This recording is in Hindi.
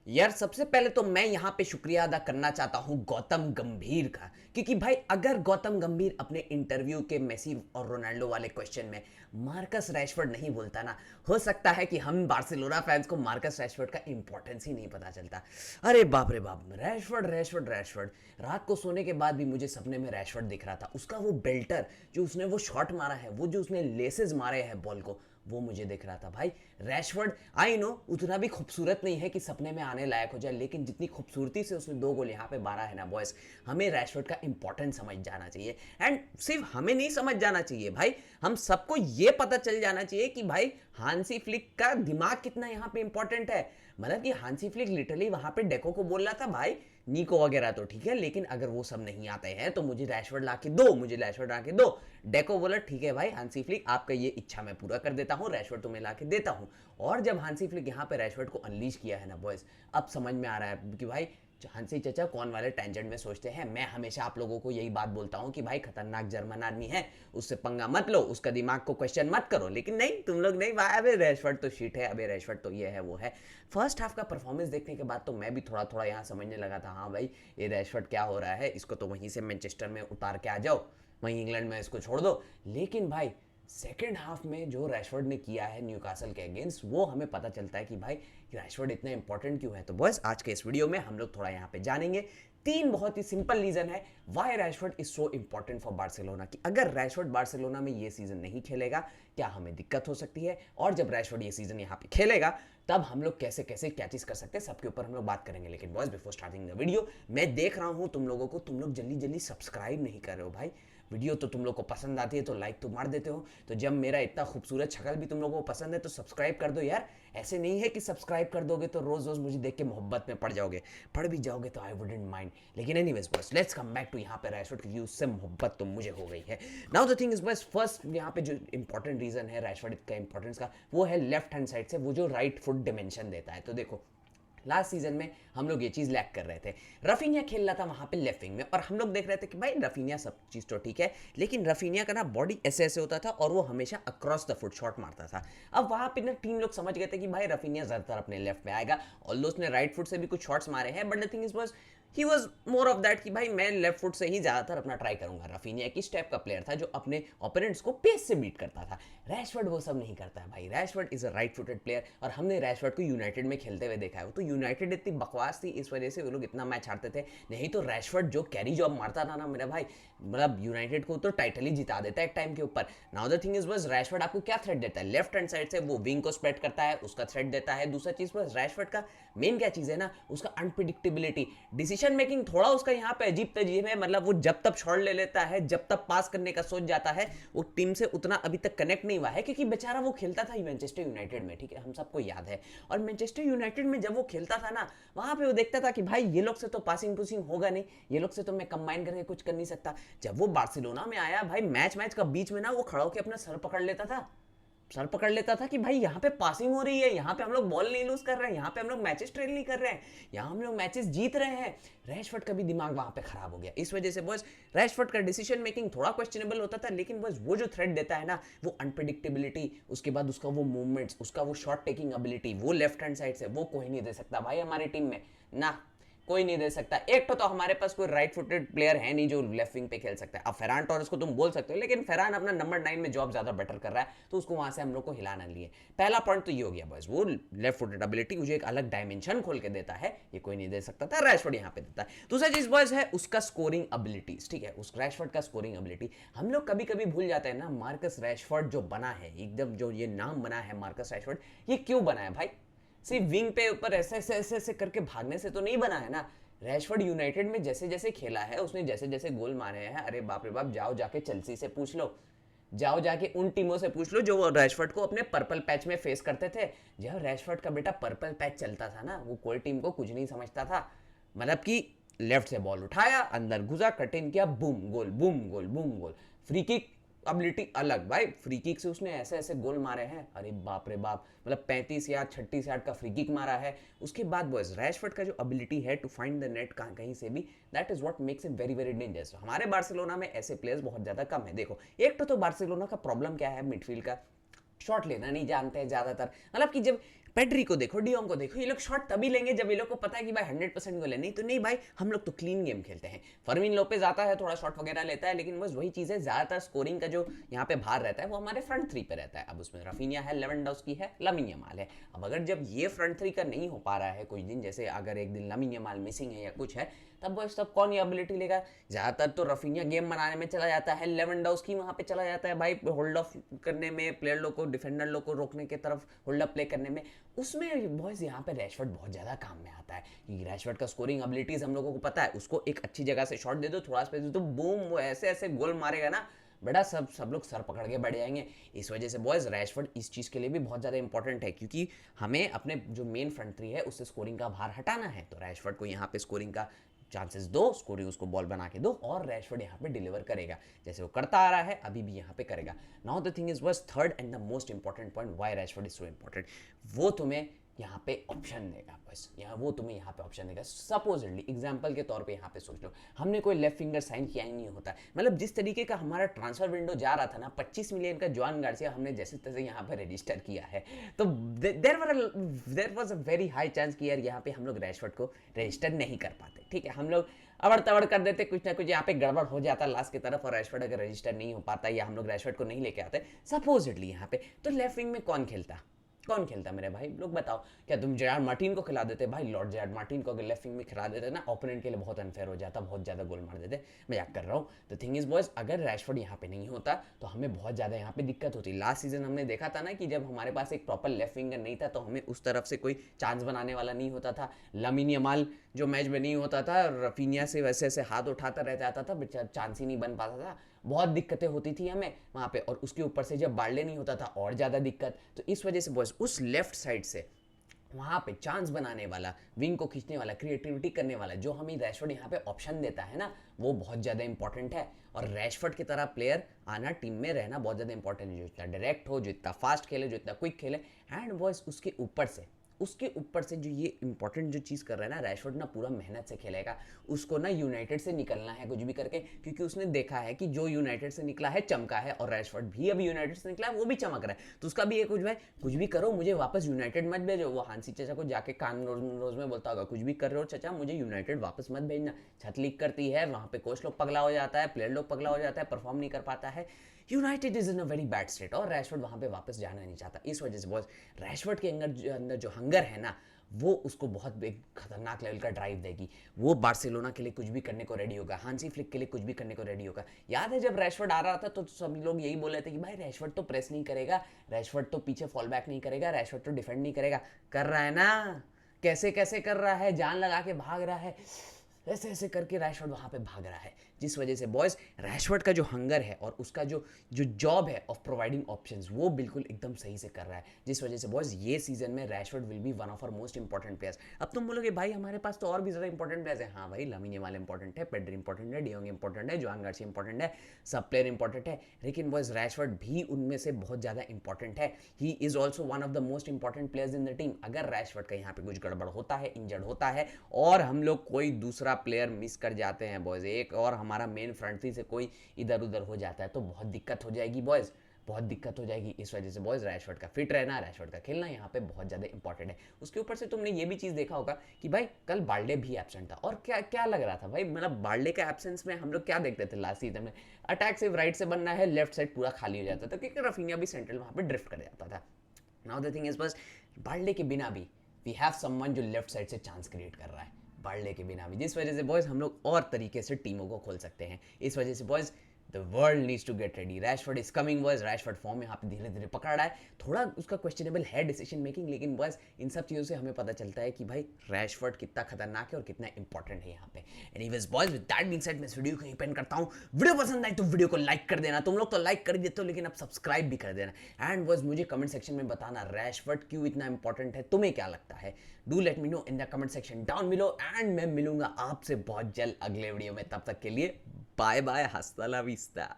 यार सबसे पहले तो मैं यहाँ पे शुक्रिया अदा करना चाहता हूँ गौतम गंभीर का, क्योंकि भाई अगर गौतम गंभीर अपने इंटरव्यू के मेसी और रोनाल्डो वाले क्वेश्चन में मार्कस रैशफोर्ड नहीं बोलता ना, हो सकता है कि हम बार्सिलोना फैंस को मार्कस रैशफोर्ड का इंपॉर्टेंस ही नहीं पता चलता। अरे बाप रे बाप, रैशफोर्ड रैशफोर्ड रैशफोर्ड, रात को सोने के बाद भी मुझे सपने में रैशफोर्ड दिख रहा था। उसका वो बेल्टर जो उसने वो शॉट मारा है, वो जो उसने लेसेस मारे हैं बॉल को, वो मुझे दिख रहा था। भाई रैशफोर्ड आई नो उतना भी खूबसूरत नहीं है कि सपने में आने लायक हो जाए, लेकिन जितनी खूबसूरती से उसने 2 गोल यहाँ पे मारा है ना बॉयस, हमें रैशफोर्ड का इंपॉर्टेंस समझ जाना चाहिए। एंड सिर्फ हमें नहीं समझ जाना चाहिए भाई, हम सबको ये पता चल जाना चाहिए कि भाई हांसी फ्लिक का दिमाग कितना यहाँ पे इंपॉर्टेंट है। मतलब कि हांसी फ्लिक लिटरली वहां पे डेको को बोल रहा था भाई निको वगैरह तो ठीक है, लेकिन अगर वो सब नहीं आते हैं तो मुझे रैशफोर्ड ला के दो, मुझे रैशफोर्ड ला के दो। डेको बोला ठीक है भाई हांसी फ्लिक, आपका ये इच्छा मैं पूरा कर देता हूँ, रैशफोर्ड तुम्हें ला के देता हूँ। और जब हांसी फ्लिक यहाँ पे रैशफोर्ड को अनलीज किया है ना बॉयज, अब समझ में आ रहा है कि भाई हंसी चचा कौन वाले टेंजेंट में सोचते हैं। मैं हमेशा आप लोगों को यही बात बोलता हूं कि भाई खतरनाक जर्मन आदमी है, उससे पंगा मत लो, उसका दिमाग को क्वेश्चन मत करो। लेकिन नहीं, तुम लोग नहीं भाई, अबे रैशफोर्ड तो शीट है, अबे रैशफोर्ड तो ये है वो है। फर्स्ट हाफ का परफॉर्मेंस देखने के बाद तो मैं भी थोड़ा थोड़ा यहाँ समझने लगा था, हाँ भाई ये रैशफोर्ड क्या हो रहा है, इसको तो वहीं से मैनचेस्टर में उतार के आ जाओ, वहीं इंग्लैंड में इसको छोड़ दो। लेकिन भाई सेकेंड हाफ में जो रैशफोर्ड ने किया है न्यूकासल के अगेंस्ट, वो हमें पता चलता है कि भाई रैशफोर्ड इतना इंपॉर्टेंट क्यों है। तो बस आज के इस वीडियो में हम लोग थोड़ा यहाँ पे जानेंगे। 3 बहुत ही सिंपल रीजन है why Rashford is so important for Barcelona, कि अगर रैशफोर्ड बार्सिलोना में ये सीजन नहीं खेलेगा क्या हमें दिक्कत हो सकती है, और जब रैशफोर्ड ये सीजन यहाँ पे खेलेगा तब हम लोग कैसे कैसे क्या चीज कर सकते हैं, सबके ऊपर हम लोग बात करेंगे। लेकिन boys before starting the video, मैं देख रहा हूं तुम लोगों को, तुम लोग जल्दी जल्दी सब्सक्राइब नहीं कर रहे हो भाई। वीडियो तो तुम लोग को पसंद आती है तो लाइक तो मार देते हो, तो जब मेरा इतना खूबसूरत शक्ल भी तुम लोगों को पसंद है तो सब्सक्राइब कर दो यार। ऐसे नहीं है कि सब्सक्राइब कर दोगे तो रोज रोज मुझे देख के मोहब्बत में पड़ जाओगे, पड़ भी जाओगे तो आई वुडंट माइंड। लेकिन एनीवेज बस लेट्स कम बैक टू यहाँ पे रैशफोर्ड, क्योंकि उससे मोहब्बत तो मुझे हो गई है। नाउ द थिंग इज बस फर्स्ट यहाँ पे जो इंपॉर्टेंट रीजन है रैशफोर्ड का इंपॉर्टेंस का, वो है लेफ्ट हैंड साइड से वो जो राइट फुट डिमेंशन देता है। तो देखो लास्ट सीजन में हम लोग ये चीज लैक कर रहे थे, रफीनिया खेल रहा था वहां पे लेफ्ट विंग में, और हम लोग देख रहे थे कि भाई रफीनिया सब चीज तो ठीक है, लेकिन रफीनिया का ना बॉडी ऐसे ऐसे होता था और वो हमेशा अक्रॉस द फुट शॉट मारता था। अब वहां पे ना टीम लोग समझ गए थे कि भाई रफीनिया ज्यादातर अपने लेफ्ट में आएगा, ऑल्दो उसने राइट फुट से भी कुछ शॉट्स मारे हैं, but the thing is was he was more of that कि भाई मैं लेफ्ट फुट से ही ज्यादातर अपना ट्राई करूंगा। रफीनिया किस टाइप का प्लेयर था जो अपने ओपोनेंट्स को पेस से बीट करता था, रैशफोर्ड वो सब नहीं करता है भाई। Rashford is a right footed player, और हमने रैशफोर्ड को यूनाइटेड में खेलते हुए देखा है। तो यूनाइटेड इतनी बकवास थी, इस वजह से वो लोग इतना मैच हारते थे, नहीं तो रैशफोर्ड जो कैरी जॉब मारता था ना मेरा भाई, मतलब यूनाइटेड को तो टाइटल ही जिता देता है एक टाइम के ऊपर। नाउ द थिंग इज बस रैशफोर्ड आपको क्या थ्रेट देता है, लेफ्ट हैंड साइड से वो विंग को स्प्रेड करता है, उसका थ्रेट देता है। दूसरा चीज बस रैशफोर्ड का मेन क्या चीज है ना, उसका अनप्रिडिक्टेबिलिटी, डिसीजन मेकिंग थोड़ा उसका यहाँ पे अजीब तजीब है। मतलब वो जब तब शॉट ले लेता है, जब तब पास करने का सोच जाता है, वो टीम से उतना अभी तक कनेक्ट नहीं हुआ है, क्योंकि बेचारा वो खेलता था मैनचेस्टर यूनाइटेड में, ठीक है हम सबको याद है। और मैनचेस्टर यूनाइटेड में जब वो खेलता था ना, वहां पे वो देखता था कि भाई ये लोग से तो पासिंग पुसिंग होगा नहीं, ये लोग से तो मैं कंबाइन करके कुछ कर नहीं सकता। जब वो बार्सिलोना में आया भाई, मैच मैच का बीच में ना वो खड़ा होकर अपना सर पकड़ लेता था, सर पकड़ लेता था कि भाई यहाँ पे पासिंग हो रही है, यहाँ पे हम लोग बॉल नहीं लूज कर रहे हैं, यहाँ पे हम लोग मैचेस ट्रेल नहीं कर रहे हैं, यहाँ हम लोग मैचेस जीत रहे हैं। रैशफोर्ड का भी दिमाग वहां पे खराब हो गया, इस वजह से बॉयज रैशफोर्ड का डिसीजन मेकिंग थोड़ा क्वेश्चनेबल होता था। लेकिन बस वो जो थ्रेट देता है ना, वो अनप्रिडिक्टेबिलिटी, उसके बाद उसका वो मूवमेंट्स, उसका वो शॉट टेकिंग एबिलिटी, वो लेफ्ट हैंड साइड से वो कोई नहीं दे सकता भाई हमारी टीम में ना, कोई नहीं दे सकता। एक तो हमारे पास कोई राइट फुटेड प्लेयर है नहीं जो लेफ्ट विंग पे खेल सकता है। अब फेरान टोरेस को तुम बोल सकते हो, लेकिन फेरान अपना नंबर 9 में जॉब ज्यादा बेटर कर रहा है, तो उसको वहां से हम लोग को हिलाना लिए। पहला पॉइंट तो ये हो गया बस, वो लेफ्ट फुटेड एबिलिटी मुझे एक अलग डायमेंशन खोल के देता है, ये कोई नहीं दे सकता था, रैशफोर्ड यहाँ पे देता है। दूसरा चीज बॉयज है उसका स्कोरिंग एबिलिटीज, ठीक है उस रैशफोर्ड का स्कोरिंग एबिलिटी हम लोग कभी कभी भूल जाते हैं ना। मार्कस रैशफोर्ड जो बना है, एकदम जो ये नाम बना है मार्कस रैशफोर्ड, ये क्यों बना है भाई, सिर्फ विंग पे ऊपर ऐसे ऐसे ऐसे ऐसे करके भागने से तो नहीं बना है ना। रैशफोर्ड यूनाइटेड में जैसे जैसे खेला है, उसने जैसे जैसे गोल मारे हैं, अरे बाप रे बाप, जाओ जाके चेल्सी से पूछ लो, जाओ जाके उन टीमों से पूछ लो जो रैशफोर्ड को अपने पर्पल पैच में फेस करते थे। जब रैशफोर्ड का बेटा पर्पल पैच चलता था ना, वो कोई टीम को कुछ नहीं समझता था। मतलब कि लेफ्ट से बॉल उठाया, अंदर घुसा, कटिंग किया, बूम गोल, बूम गोल, बूम गोल। फ्री किक एबिलिटी अलग भाई, फ्री किक से उसने ऐसे ऐसे गोल मारे हैं, अरे बाप रे बाप, मतलब 35 यार्ड 36 यार्ड का फ्री किक मारा है। उसके बाद बॉयज रैशफोर्ड का जो एबिलिटी है टू फाइंड द नेट कहीं से भी, that is what makes him very very dangerous. हमारे बार्सिलोना में ऐसे प्लेयर्स बहुत ज्यादा कम है। देखो एक तो बार्सिलोना का प्रॉब्लम क्या है, मिडफील्ड का शॉट लेना नहीं जानते हैं ज्यादातर। मतलब कि जब पेड्री को देखो, डियोंग को देखो, ये लोग शॉट तभी लेंगे जब ये लोग को पता है कि भाई 100% गोल है, नहीं तो नहीं भाई, हम लोग तो क्लीन गेम खेलते हैं। फर्मीन लोपेज आता है, थोड़ा शॉट वगैरह लेता है, लेकिन बस वही चीज़ है, ज़्यादातर स्कोरिंग का जो यहाँ पे भार रहता है वो हमारे फ्रंट थ्री पे रहता है। अब उसमें राफिनिया है, लेवेंडोव्स्की है, लामिन यमाल है। अब अगर जब ये फ्रंट थ्री का नहीं हो पा रहा है कुछ दिन, जैसे अगर एक दिन लामिन यमाल मिसिंग है या कुछ है, तब बस तब कौन ये एबिलिटी लेगा? ज़्यादातर तो राफिनिया गेम बनाने में चला जाता है, लेवेंडोव्स्की वहाँ पे चला जाता है भाई होल्ड ऑफ करने में, प्लेयर लोग को, डिफेंडर लोग को रोकने की तरफ होल्ड अप प्ले करने में। उसमें बॉयज यहाँ पे रैशफोर्ड बहुत ज़्यादा काम में आता है, क्योंकि रैशफोर्ड का स्कोरिंग एबिलिटीज़ हम लोगों को पता है। उसको एक अच्छी जगह से शॉट दे दो, थोड़ा स्पेस दे दो, बूम, वो ऐसे ऐसे गोल मारेगा ना, बड़ा सब लोग सर पकड़ के बैठ जाएंगे। इस वजह से बॉयज रैशफोर्ड इस चीज़ के लिए भी बहुत ज़्यादा इंपॉर्टेंट है, क्योंकि हमें अपने जो मेन फ्रंट थ्री है उससे स्कोरिंग का भार हटाना है। तो रैशफोर्ड को यहाँ पे स्कोरिंग का चांसेस दो, स्कोरिंग उसको बॉल बना के दो, और रैशफोर्ड यहाँ पे डिलीवर करेगा जैसे वो करता आ रहा है, अभी भी यहाँ पे करेगा। Now the thing is was third and the most important point why Rashford is so important, वो तुम्हें यहाँ पे ऑप्शन देगा। बस यहाँ वो तुम्हें यहाँ पे ऑप्शन देगा। सपोजिटली एग्जांपल के तौर पे यहाँ पे सोच लो, हमने कोई लेफ्ट फिंगर साइन किया ही नहीं होता, मतलब जिस तरीके का हमारा ट्रांसफर विंडो जा रहा था ना, 25 मिलियन का जॉन गार्सिया हमने जैसे तैसे यहाँ पे रजिस्टर किया है, तो there was a very high chance कि यार यहाँ पे हम लोग रैशफोर्ड को रजिस्टर नहीं कर पाते। ठीक है, हम लोग अबड़ तबड़ कर देते, कुछ ना कुछ यहाँ पे गड़बड़ हो जाता लास्ट की तरफ, और रैशफोर्ड अगर रजिस्टर नहीं हो पाता या हम लोग रैशफोर्ड को नहीं लेके आते सपोजिटली यहाँ पे, तो लेफ्ट विंग में कौन खेलता मेरे भाई लोग बताओ? क्या तुम जेरार्ड मार्टिन को खिला देते? भाई लॉर्ड जेरार्ड मार्टिन को अगर लेफ्ट विंग में खिला देते ना, ओपोनेंट के लिए बहुत अनफेयर हो जाता, बहुत ज़्यादा गोल मार देते। मजाक कर रहा हूँ। द थिंग इज बॉयज, अगर रैशफोर्ड यहाँ पे नहीं होता तो हमें बहुत ज़्यादा यहाँ पे दिक्कत होती। लास्ट सीजन हमने देखा था ना कि जब हमारे पास एक प्रॉपर लेफ्ट विंगर नहीं था तो हमें उस तरफ से कोई चांस बनाने वाला नहीं होता था। लामिन यमाल जो मैच में नहीं होता था, रफीनिया से वैसे ऐसे हाथ उठाता रह जाता था, चांस ही नहीं बन पाता था, बहुत दिक्कतें होती थी हमें वहाँ पे। और उसके ऊपर से जब बार्ले नहीं होता था और ज़्यादा दिक्कत। तो इस वजह से बॉयज उस लेफ्ट साइड से वहाँ पे चांस बनाने वाला, विंग को खींचने वाला, क्रिएटिविटी करने वाला जो हमें रैशफोर्ड यहाँ पे ऑप्शन देता है ना, वो बहुत ज़्यादा इंपॉर्टेंट है। और रैशफोर्ड की तरह प्लेयर आना, टीम में रहना बहुत ज़्यादा इंपॉर्टेंट है, जो इतना डायरेक्ट हो, जो इतना फास्ट खेले, जो इतना क्विक खेले। एंड बॉयज उसके ऊपर से जो ये इंपॉर्टेंट जो चीज़ कर रहा है ना, रैशफोर्ड ना पूरा मेहनत से खेलेगा। उसको ना यूनाइटेड से निकलना है कुछ भी करके, क्योंकि उसने देखा है कि जो यूनाइटेड से निकला है चमका है, और रैशफोर्ड भी अभी यूनाइटेड से निकला है, वो भी चमक रहा है। तो उसका भी ये कुछ भाई कुछ भी करो, मुझे वापस यूनाइटेड मत भेजो। वो हांसी चाचा को जाके कान रोज में बोलता होगा, कुछ भी कर रहे हो चाचा, मुझे यूनाइटेड वापस मत भेजना। छत लीक करती है वहाँ पे, कोच लोग पगला हो जाता है, प्लेयर लोग पगला हो जाता है, परफॉर्म नहीं कर पाता है। United is in a very bad state, और रैशफोर्ड वहाँ पे वापस जाना नहीं चाहता। इस वजह से बॉस रैशफोर्ड के अंदर जो हंगर है ना, वो उसको बहुत एक खतरनाक लेवल का ड्राइव देगी। वो बार्सिलोना के लिए कुछ भी करने को रेडी होगा, हांसी फ्लिक के लिए कुछ भी करने को रेडी होगा। याद है जब रैशफोर्ड आ रहा था तो सभी लोग यही बोल रहे थे कि भाई रैशफोर्ड तो प्रेस नहीं करेगा, रैशफोर्ड तो पीछे फॉल बैक नहीं करेगा, रैशफोर्ड तो डिफेंड नहीं करेगा। कर रहा है ना, कैसे कैसे कर रहा है, जान लगा के भाग रहा है, ऐसे ऐसे करके रैशफोर्ड वहाँ पे भाग रहा है। जिस वजह से बॉयज रैशफोर्ड का जो हंगर है और उसका जो जॉब है ऑफ प्रोवाइडिंग ऑप्शंस, वो बिल्कुल एकदम सही से कर रहा है। जिस वजह से बॉयज ये सीजन में Rashford will be one of our most important players. अब तुम बोलोगे भाई हमारे पास तो और भी ज़्यादा इंपॉर्टेंट प्लेयर्स हैं। हाँ भाई, लामिन यमाल इंपॉर्टेंट है, पेड्री इंपॉर्टेंट है, डियोंग इंपॉर्टेंट है, जोआन गार्सिया इंपॉर्टेंट है, सब प्लेयर इंपॉर्टेंट है, लेकिन बॉयज रैशफोर्ड भी उनमें से बहुत ज़्यादा इंपॉर्टेंट है। He is also one of the most important players in the team. अगर रैशफोर्ड का यहाँ पे कुछ गड़बड़ होता है, इंजर्ड होता है, और हम लोग कोई दूसरा प्लेयर मिस कर जाते हैं बॉयज, एक और हमारा मेन फ्रंट थ्री से कोई इधर उधर हो जाता है, तो बहुत दिक्कत हो जाएगी बॉयज, बहुत दिक्कत हो जाएगी। इस वजह से बॉयज रैशफोर्ड का फिट रहना, रैशफोर्ड का खेलना यहाँ पे बहुत ज़्यादा इंपॉर्टेंट है। उसके ऊपर से तुमने ये भी चीज़ देखा होगा कि भाई कल बाल्डे भी एब्सेंट था, और क्या क्या लग रहा था भाई, मतलब बाल्डे का एब्सेंस में हम लोग क्या देखते थे लास्ट सीजन में, अटैक सिर्फ राइट से बनना है, लेफ्ट साइड पूरा खाली हो जाता था, क्योंकि रफीनिया भी सेंट्रल वहाँ पर ड्रिफ्ट कर जाता था। नाउ द थिंग इज बस बाल्डे के बिना भी वी हैव समवन जो लेफ्ट साइड से चांस क्रिएट कर रहा है, बाल्डे के बिना भी। जिस वजह से बॉयज हम लोग और तरीके से टीमों को खोल सकते हैं। इस वजह से boys the world needs to get ready. Rashford is coming boys, Rashford form में यहाँ पे धीरे धीरे पकड़ रहा है, थोड़ा उसका क्वेश्चनेबल है डिसीजन मेकिंग, लेकिन बॉयज इन सब चीज़ों से हमें पता चलता है कि भाई रैशफोर्ड कितना खतरनाक है और कितना इंपॉर्टेंट है यहाँ पे। Anyways boys, with that being said मैं इस वीडियो को यहीं पे एंड करता हूँ। वीडियो पसंद आई तो वीडियो को लाइक कर देना, तुम लोग तो लाइक कर ही देते हो, लेकिन अब सब्सक्राइब भी कर देना। एंड बॉयज मुझे कमेंट सेक्शन में बताना रैशफोर्ड क्यों इतना इंपॉर्टेंट है, तुम्हें क्या लगता है, do let me know in the comment section down below. And मैं मिलूंगा आपसे बहुत जल्द अगले वीडियो में, तब तक के लिए बाय बाय, हस्ता ला विस्ता।